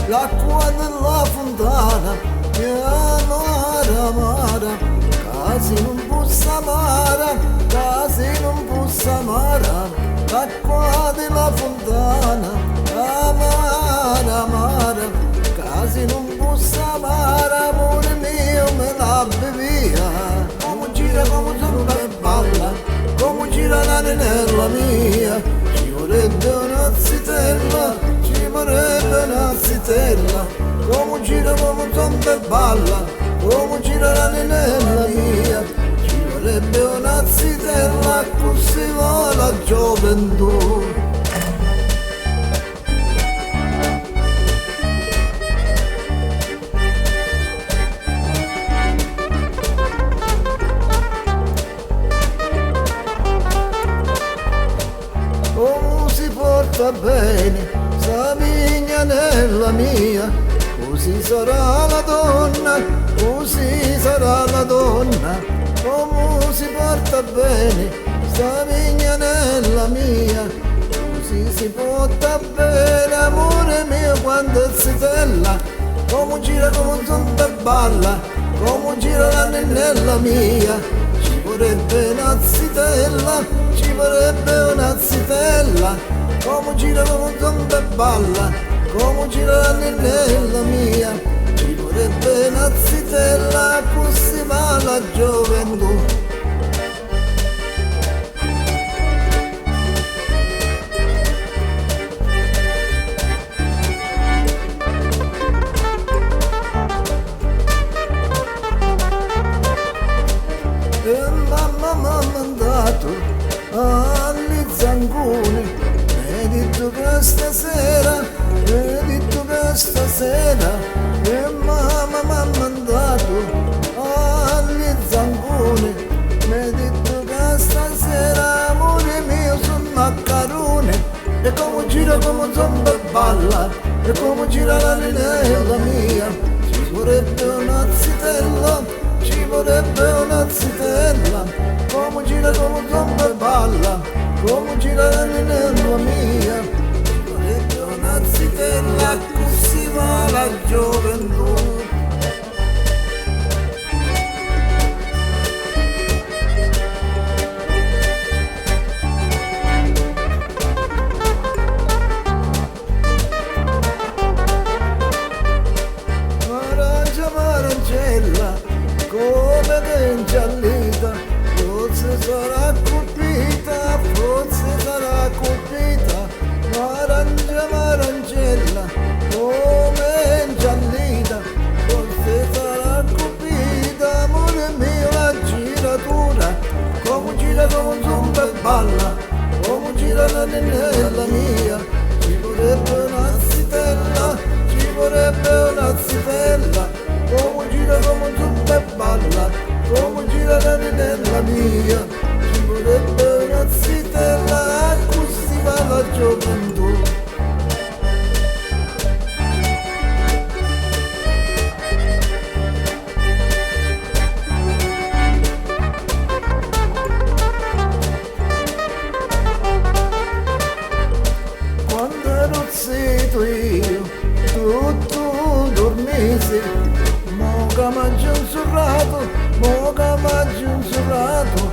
l'acqua della fontana, che amara, amara, casi non possa amara, casi non possa amara, l'acqua della fontana, amara, amara, casi non possa amara, amore mio me la bevia, come gira come sono e balla, come gira la nenella mia, ci vorrebbe una zitella, ci vorrebbe una zitella, come gira come sono e balla, come gira la nenella mia, ci vorrebbe una zitella, così va la gioventù. Come si porta bene sta vigna nella mia, così sarà la donna, così sarà la donna. Come si porta bene sta vigna nella mia, così si porta bene, amore mio, quando si tella, come gira come un zonzo e balla, come gira la nella mia, ci vorrebbe una zitella, ci vorrebbe una zitella, come gira come un zonzo e balla, come gira la nella mia, ci vorrebbe una zitella, così va la gioventù. E mamma m'ha mandato agli zangoni, mi hai detto che stasera, mi hai detto che stasera, e mamma m'ha mandato agli zangoni, mi hai detto che stasera, amore mio, sono maccarone, e come gira come zomba e balla, e come gira la linea mia, ci vorrebbe una zitella, ci vorrebbe una zitella, come gira come zomba e balla, come gira la nella mia, ci vorrebbe una zitella, così va la gioventù. Arancia, arancella, come che ingiallita, forse sarà colpita, forse sarà colpita, arancella, come ingiallita, forse sarà colpita, amore mio, la giratura, come gira come un zomba e balla, come gira la nella mia, ci vorrebbe una zitella, ci vorrebbe una zitella, come gira come un zomba e balla, come gira la nella mia, ci vorrebbe una zitella, così va la gioventù. Quando ero zitto io, tu dormisi, mo che m'ha insurrato, mo che m'ha insurrato,